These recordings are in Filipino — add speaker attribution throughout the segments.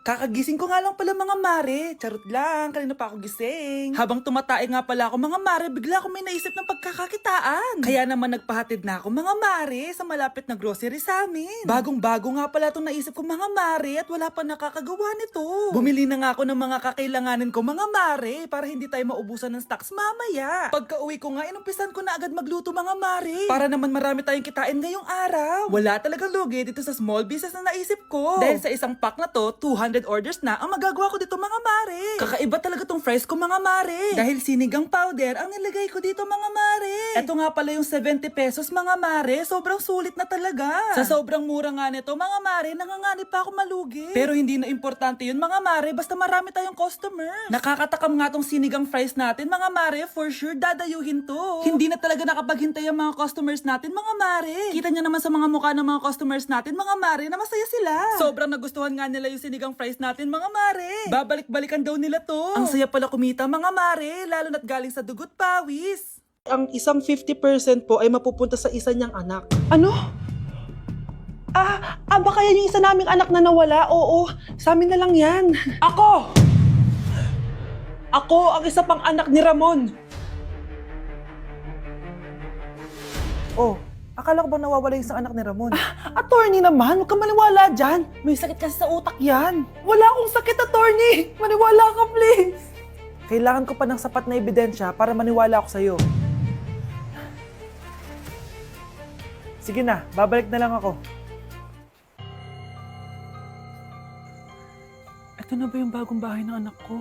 Speaker 1: Kakagising ko nga lang pala mga mare. Charot lang, kanina pa ako gising. Habang tumatae nga pala ako mga mare, bigla ako may naisip ng pagkakakitaan. Kaya naman nagpahatid na ako mga mare sa malapit na grocery sa amin. Bagong-bago nga pala itong naisip ko mga mare at wala pa nakakagawa nito. Bumili na nga ako ng mga kakailanganin ko mga mare para hindi tayo maubusan ng stocks mamaya. Pagka uwi ko nga, inumpisan ko na agad magluto mga mare. Para naman marami tayong kitain ngayong araw. Wala talagang lugi dito sa small business na naisip ko. Dahil sa isang pack na to, 200 orders na ang magagawa ko dito mga mare. Kakaiba talaga tong fries ko mga mare. Dahil sinigang powder ang nilagay ko dito mga mare. Ito nga pala yung 70 pesos mga mare. Sobrang sulit na talaga. Sa sobrang mura nga nito mga mare, nanganganib pa ako malugi. Pero hindi na importante yun mga mare, basta marami tayong customers. Nakakatakam nga tong sinigang fries natin mga mare, for sure dadayuhin to. Hindi na talaga nakapaghintay ang mga customers natin mga mare. Kita niyo naman sa mga mukha ng mga customers natin mga mare na masaya sila. Sobrang nagustuhan nga nila yung sinigang fries natin mga mare. Babalik-balikan daw nila to. Ang saya pala kumita mga mare, lalo na't galing sa dugot pawis. Ang isang 50% po ay mapupunta sa isa niyang anak. Ano? Baka yan yung isa naming anak na nawala? Oo, sa amin na lang yan. Ako! Ako ang isa pang anak ni Ramon. Oh, akala ko ba nawawala yung isang anak ni Ramon? Attorney naman, huwag ka maniwala dyan. May sakit kasi sa utak yan. Wala akong sakit, attorney. Maniwala ka, please. Kailangan ko pa ng sapat na ebidensya para maniwala ako sa'yo. Sige na, babalik na lang ako. Ito na ba yung bagong bahay ng anak ko?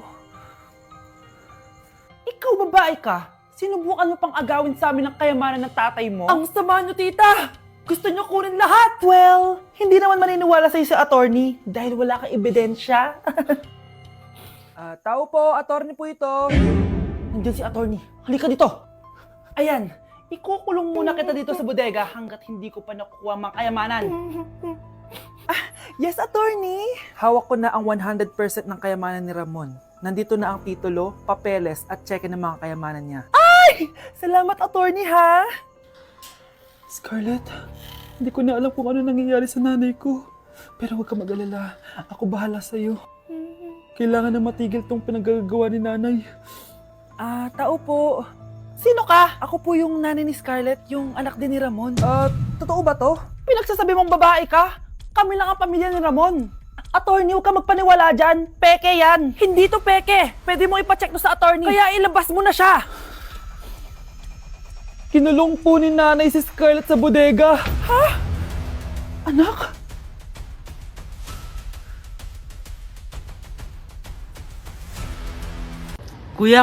Speaker 1: Ikaw babae ka? Sinubukan mo pang agawin sa amin ang kayamanan ng tatay mo? Ang sama nyo, tita! Gusto nyo kunin lahat! Well, hindi naman maniniwala sa'yo si attorney dahil wala kang ebidensya. Tao po, attorney po ito. Nandiyan si attorney. Halika dito. Ayan, ikukulong muna kita dito sa bodega hanggat hindi ko pa nakukuha mga kayamanan. Yes, attorney. Hawak ko na ang 100% ng kayamanan ni Ramon. Nandito na ang titulo, papeles at cheque ng mga kayamanan niya. Ay! Salamat, attorney, ha? Scarlett, hindi ko na alam kung ano nangyayari sa nanay ko. Pero huwag ka mag-alala. Ako bahala sa'yo. Kailangan na matigil tong pinagagawa ni nanay. Tao po. Sino ka? Ako po yung nanay ni Scarlett, yung anak din ni Ramon. Totoo ba to? Pinagsasabi mong babae ka? Kami lang ang pamilya ni Ramon. Attorney, huwag ka magpaniwala dyan. Peke yan. Hindi to peke. Pwede mo ipacheck to sa attorney. Kaya ilabas mo na siya. Kinulong po ni nanay si Scarlett sa bodega. Ha? Anak?
Speaker 2: Kuya,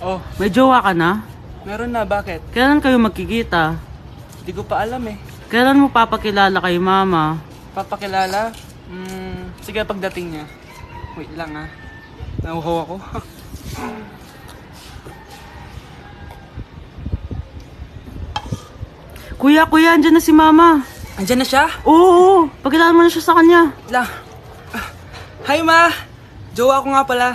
Speaker 3: Oh,
Speaker 2: may jowa ka na?
Speaker 3: meron na. Bakit?
Speaker 2: Kailan kayo magkikita?
Speaker 3: Hindi ko pa alam eh.
Speaker 2: Kailan mo papakilala kay mama?
Speaker 3: Papakilala? Sige pagdating niya. Wait lang ah. Nauhaw ako.
Speaker 2: Kuya, andyan na si mama.
Speaker 3: Andiyan na siya?
Speaker 2: Oo, pakilala mo na siya sa kanya.
Speaker 3: Lang. Hi ma! Jowa ko nga pala.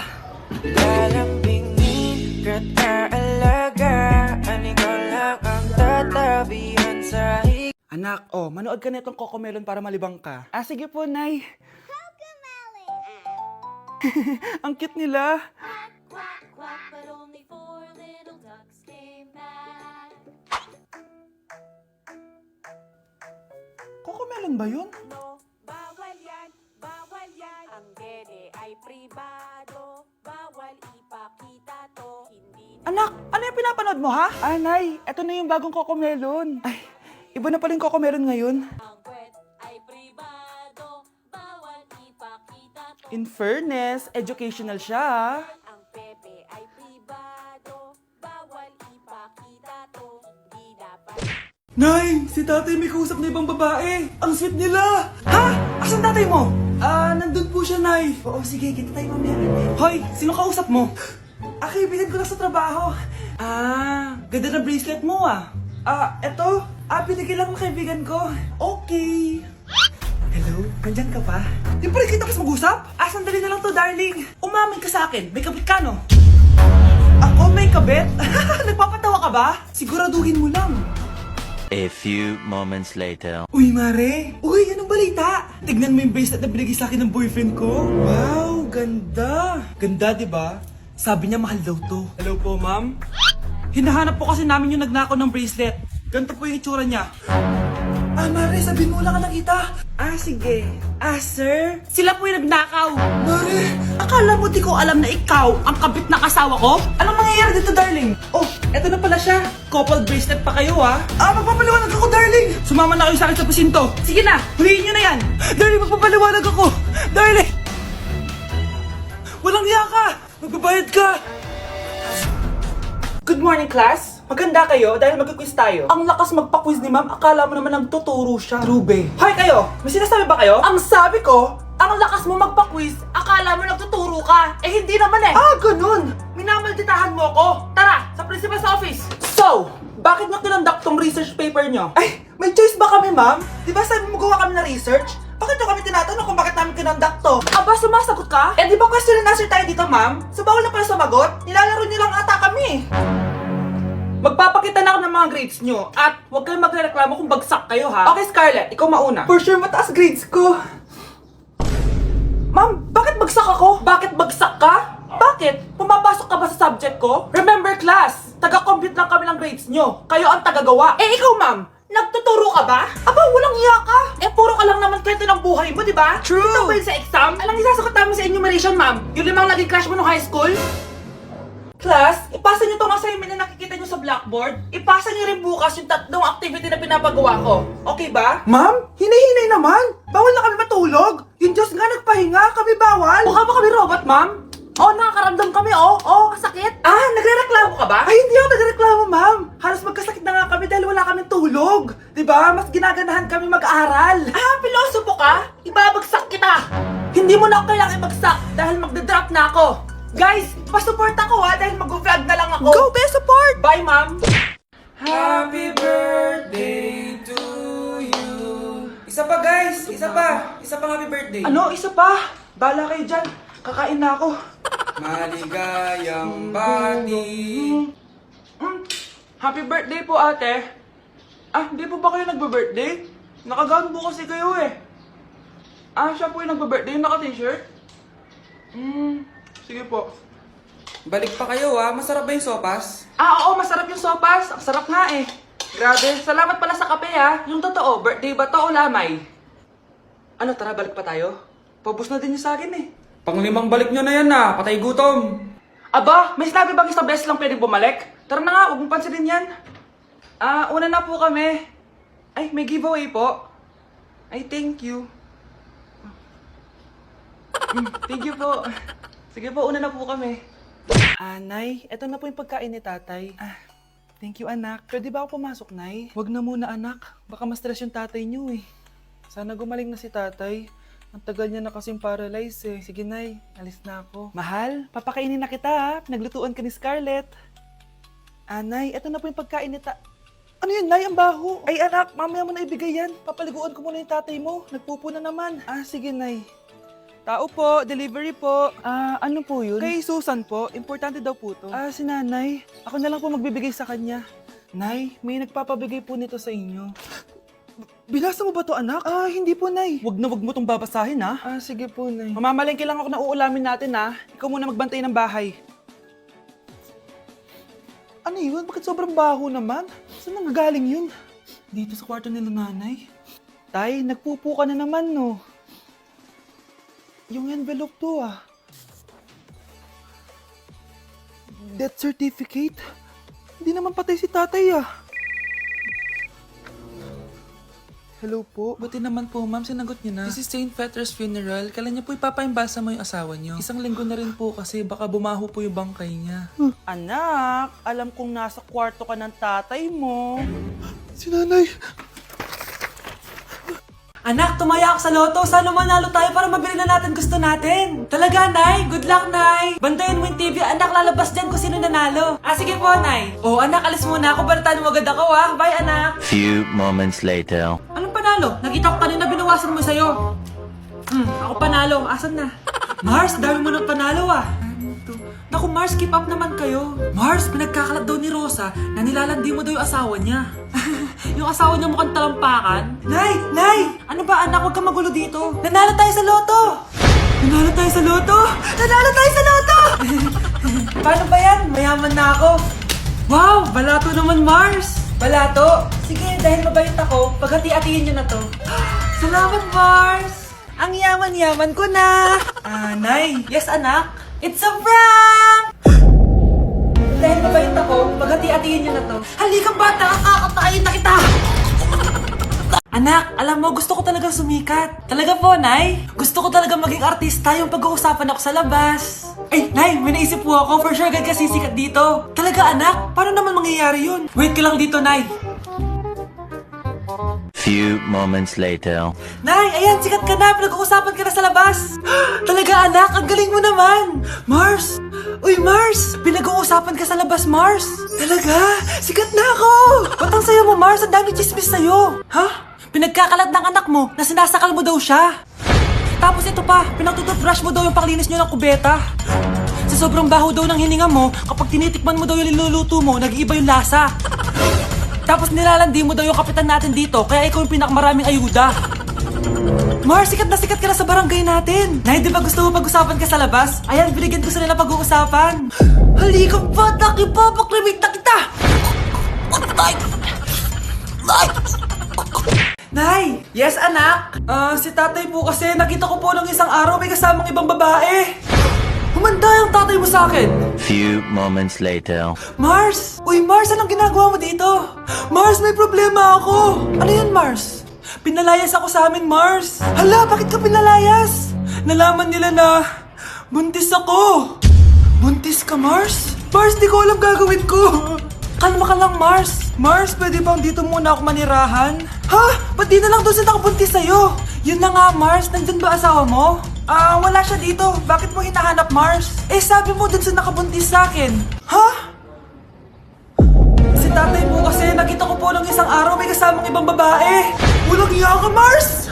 Speaker 3: Anak, manood ka na itong Cocomelon para malibang ka. Sige po, Nay. Ang cute nila.
Speaker 4: Quack, quack, but only four little ducks came back.
Speaker 1: Cocomelon ba yun?
Speaker 4: No, bawal yan, bawal yan. Ang dede ay pribado, bawal ipakita to. Hindi
Speaker 1: Anak, ano yung pinapanood mo ha? Nay, eto na yung bagong Cocomelon. Ay, iba na pala yung Cocomelon ngayon.
Speaker 4: ang kwet ay pribado, bawal ipakita to.
Speaker 1: In fairness, educational siya.
Speaker 4: Ang pepe ay pribado, bawal ipakita to. Hindi dapat.
Speaker 1: Nay, si tatay may kausap na ibang babae. Ang sweet nila. Ha? Asan tatay mo? Nandun po siya, Nay. Oo, sige, kita tayo mamaya. Hoy, sino kausap mo? Kaibigan ko lang sa trabaho. Ganda na bracelet mo eto. Binigyan lang ng kaibigan ko. Okay. Hello, nandyan ka pa? Di pa rin kita kasi mag-usap? Sandali na lang to, darling. Umamin ka sa akin. May kabit ka, no? Ako may kabit? Nagpapatawa ka ba? Siguraduhin mo lang.
Speaker 5: A few moments later.
Speaker 1: Uy, Mare! Uy, anong balita? Tignan mo yung bracelet na binigay sa akin ng boyfriend ko. Wow, ganda! Ganda, di ba? Sabi niya mahal daw to. Hello po, ma'am? Hinahanap po kasi namin yung nagnakaw ng bracelet. Ganito po yung itsura niya. Ah, Mare, sabihin mo lang ka nakita. Ah, sige. Ah, sir?
Speaker 2: Sila po yung nagnakaw.
Speaker 1: Mare!
Speaker 2: Akala mo di ko alam na ikaw ang kabit na kasawa ko?
Speaker 1: Anong mangyayari dito, darling? Oh, eto na pala siya. Couple bracelet pa kayo, ha? Ah, magpapaliwanag ako, darling! Sumama na kayo sa akin sa presinto. Sige na, huliin nyo na yan. Darling, magpapaliwanag ako. Darling! Walang hiya ka! Magbabayad ka! Good morning, class. Maganda kayo dahil mag-quiz tayo. Ang lakas magpa-quiz ni ma'am, akala mo naman nagtuturo siya. Rube. Hoy kayo, may sinasabi ba kayo? Ang sabi ko, ang lakas mo magpa-quiz, akala mo nagtuturo ka. Eh hindi naman eh. Ah, ganun. Minamalditahan mo ako. Tara, sa principal's office. So, bakit nyo tinandak tong research paper nyo? Ay, may choice ba kami, ma'am? Di ba sabi mo gawa kami na research? Bakit nyo kami tinatanong kung bakit namin kinonduct to? Aba, sumasagot ka? Eh di ba question and answer tayo dito, ma'am? So bawal na pala sumagot? Nilalaro nyo lang ata kami. Magpapakita na ako ng mga grades nyo at huwag kayong magreklamo kung bagsak kayo, ha? Okay, Scarlett, ikaw mauna. For sure, mataas grades ko. Ma'am, bakit bagsak ako? Bakit bagsak ka? Bakit? Pumapasok ka ba sa subject ko? Remember, class, taga-compute lang kami ng grades nyo. Kayo ang tagagawa. Eh, ikaw, ma'am, nagtuturo ka ba? Aba, walang iya ka. Eh, puro ka lang naman kwento ng buhay mo, di ba? True. Ito ba yun sa exam? Alang isasagot namin sa enumeration, ma'am. Yung 5 naging crush mo nung high school? Class, ipasa nyo tong assignment na nakikita nyo sa blackboard. Ipasa nyo rin bukas yung 3 activity na pinapagawa ko. Okay ba? Ma'am, hinay-hinay naman. Bawal na kami matulog. Yung Diyos nga nagpahinga, kami bawal. Mukha ba kami robot, ma'am? Oh, nakakaramdam kami, oh. Oh, sakit. Ah, nagre-reklamo ka ba? Ay, hindi ako nagre-reklamo, ma'am. Halos magkasakit na nga kami dahil wala kaming tulog. Diba? Mas ginaganahan kami mag-aral. Ah, pilosopo ka? Ibabagsak kita. Hindi mo na ako kailangang ibagsak dahil magda-drop na ako. Guys, pa-support ako ha dahil mag-vlog na lang ako. Go, be support! Bye, ma'am! Happy birthday to you. Isa pa, guys. Isa pa. Isa pa happy birthday. Ano? Isa pa? Bala kayo dyan. Kakain na ako. Maligayang bati. Happy birthday po, ate. Ah, hindi po ba kayo nagbe-birthday? Nakagown po kasi kayo eh. Ah, siya po yung nagbe-birthday, naka-t-shirt? Sige po. Balik pa kayo ha. Masarap ba yung sopas? Ah, oo. Masarap yung sopas. Ang sarap nga eh. Grabe. Salamat pala sa kape ha. Yung totoo, birthday ba to o lamay? Ano, tara, balik pa tayo? Paubos na din yung sa akin eh. Pang-5 balik nyo na yan na. Patay gutom. Aba, may sinabi bang isang beses lang pwedeng bumalik? Tara na nga, huwag mong pansinin yan. Ah, una na po kami. Ay, may giveaway po. Ay, thank you. Thank you po. Sige po, una na po kami. Nay, eto na po yung pagkain ni tatay. Thank you, anak. Pwede ba ako pumasok, Nay? Wag na muna, anak. Baka ma-stress yung tatay niyo eh. Sana gumaling na si tatay. Ang tagal niya na kasing paralyzed eh. Sige, Nay. Alis na ako. Mahal, papakainin na kita ha. Pinaglutuan ka ni Scarlett. Nay, eto na po yung pagkain ni Ano yun, Nay? Ang baho. Ay, anak, mamaya mo na ibigay yan. Papaliguan ko muna yung tatay mo. Nagpupo na naman. Sige, Nay. Tao po, delivery po. Ano po yun? Kay Susan po, importante daw po to. Si nanay, ako na lang po magbibigay sa kanya. Nay, may nagpapabigay po nito sa inyo. Binasa mo ba to, anak? Hindi po, Nay. Wag mo tong babasahin, ha? Sige po, Nay. Mamamalengke lang ako na uulamin natin, ha? Ikaw muna magbantay ng bahay. Ano yun? Bakit sobrang baho naman? Saan nanggagaling yun? Dito sa kwarto nila nanay. Tay, nagpupo ka na naman, no? Yung envelope to Death certificate? Hindi naman patay si tatay Hello po. Buti naman po, ma'am, sinagot niyo na. This is St. Peter's Funeral. Kailan niya po ipapaimbasa mo yung asawa niyo? 1 linggo na rin po kasi baka bumaho po yung bangkay niya. Anak, alam kong nasa kwarto ka ng tatay mo. Si nanay. Anak, tumaya ako sa loto. Sana manalo tayo para mabili na natin gusto natin. Talaga, Nay? Good luck, Nay. Bantayan mo yung TV. Anak, lalabas dyan kung sino nanalo. Sige po, Nay. Anak, alis muna ako. Balitaan mo agad ako, Bye, anak.
Speaker 5: Few moments later.
Speaker 1: Anong panalo? Nakita ko kanina binawasan mo sa'yo. Ako panalo. Asan na? Mars, dami mo ng panalo, Naku Mars, keep up naman kayo. Mars, pinagkakalat daw ni Rosa na nilalandi mo daw yung asawa niya.
Speaker 2: Yung asawa niya mukhang talampakan.
Speaker 1: Nay! Nay! Ano ba anak? Huwag kang magulo dito. Nanalo tayo sa loto! Nanalo tayo sa loto! Nanalo tayo sa loto! Paano ba yan? Mayaman na ako. Wow! Balato naman, Mars! Balato? Sige, dahil mabait ako, paghati-hatiin niyo na to. Salamat, Mars! Ang yaman-yaman ko na! Nay! Yes, anak? It's a prank! Dahil mabait ako, paghati-hatiin niyo na to. Halika bata, kakatayin na kita! Anak, alam mo, gusto ko talagang sumikat. Talaga po, Nay? Gusto ko talagang maging artista yung pag-uusapan ako sa labas. Ay, Nay, may naisip po ako. For sure, agad kasi sikat dito. Talaga, anak? Paano naman mangyayari yun? Wait ka lang dito, Nay.
Speaker 5: Few moments later.
Speaker 1: Nay, ayan, sikat ka na. Pinag-uusapan ka na sa labas. Talaga, anak? Ang galing mo naman. Mars! Uy, Mars! Pinag-uusapan ka sa labas, Mars. Talaga? Sikat na ako! Ba't ang sayo mo, Mars? Ang dami chismis sa'yo. Ha? Pinagkakalat ng anak mo na sinasakal mo daw siya. Tapos ito pa, pinagtututbrush mo daw yung panglinis nyo ng kubeta. Sa sobrang baho daw ng hininga mo, kapag tinitikman mo daw yung niluluto mo, nag-iiba yung lasa. Tapos nilalandi mo daw yung kapitan natin dito, kaya ikaw yung pinakamaraming ayuda. Mars, sikat ka na sa barangay natin. Nay, di ba gusto mo pag-usapan ka sa labas? Ayan, binigyan ko sila ng pag-uusapan. Halika ba, nakipapakrimik na kita! Nay! Yes, anak? Si tatay po kasi nakita ko po nung isang araw may kasamang ibang babae. Humanda yung tatay mo sa akin.
Speaker 5: Few moments later.
Speaker 1: Mars! Uy, Mars, anong ginagawa mo dito? Mars, may problema ako. Ano yun, Mars? Pinalayas ako sa amin, Mars. Hala, bakit ka pinalayas? Nalaman nila na buntis ako. Buntis ka, Mars? Mars, di ko alam gagawin ko. Kalma ka lang, Mars. Mars, pwede bang dito muna ako manirahan? Ha? Ba't di na lang doon sa nakabuntis sa'yo? Yun na nga, Mars. Nandun ba asawa mo? Wala siya dito. Bakit mo hinahanap, Mars? Eh, sabi mo dun sa nakabuntis sa akin. Ha? Si tatay mo kasi nakita ko po ng isang araw may kasamang ibang babae. Walang iya ka, Mars!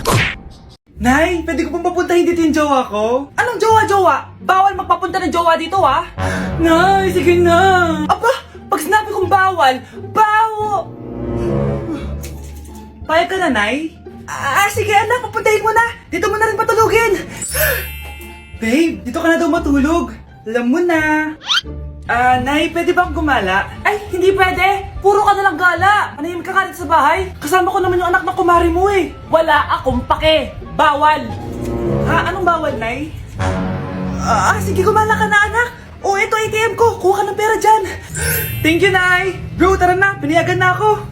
Speaker 1: Nay, pwede ko pong papuntahin dito yung jowa ko?
Speaker 2: Anong jowa-jowa? Bawal magpapunta ng jowa dito, ha?
Speaker 1: Nay, sige na.
Speaker 2: Aba, pag sinabi kong bawal, bawo!
Speaker 1: Payag ka na, Nay? Sige anak, papuntahin mo na. Dito mo na rin patulugin. Babe, dito ka na daw matulog. Alam mo na. Nay, pwede bang gumala?
Speaker 2: Ay, hindi pwede. Puro ka nalang gala. Manahimik ka dito sa bahay.
Speaker 1: Kasama ko naman yung anak ng kumari mo eh.
Speaker 2: Wala akong pake. Bawal.
Speaker 1: Ha? Anong bawal, Nay? Sige, gumala ka na, anak. Oh, ito ATM ko. Kuha ka ng pera dyan. Thank you, Nay. Bro, tara na. Piniyagan na ako.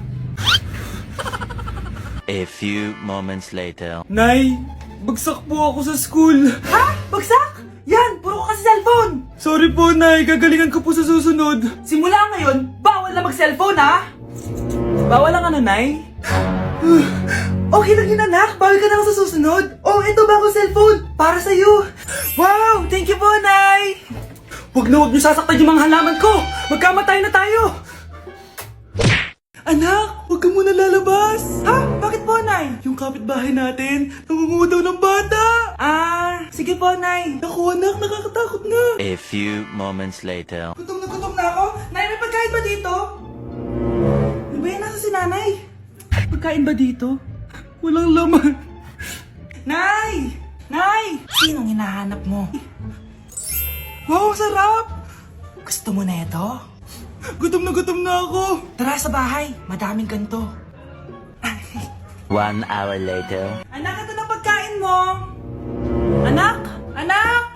Speaker 5: A few moments later.
Speaker 1: Nay, bagsak po ako sa school. Ha? Bagsak? Yan, puro ka kasi cellphone. Sorry po, Nay. Gagalingan ko po sa susunod.
Speaker 2: Simula ngayon, bawal na mag-cellphone, ha?
Speaker 1: Bawal ang ano, Nay? Okay lang yun, anak. Bawal ka na lang sa susunod. Oh, ito bagong cellphone. Para sa'yo. Wow, thank you po, Nay. Huwag niyo sasaktan yung mga halaman ko. Magkamatay na tayo. Anak, huwag ka muna lalabas. Ha? Bakit po, Nay? Yung kapitbahay natin, nangunguha daw ng bata. Sige po, Nay. Naku, anak, nakakatakot na.
Speaker 5: A few moments later.
Speaker 1: Gutom na ako. Nay, may pagkain ba dito? Ano ba yan? Nasa si Nanay? Pagkain ba dito? Walang laman. Nay! Nay! Sinong hinahanap mo? Wow, sarap! Gusto mo na ito? Gutom na ako. Tara sa bahay, madaming ganito.
Speaker 5: 1 hour later.
Speaker 1: Anak, ito na pagkain mo. Anak! Anak!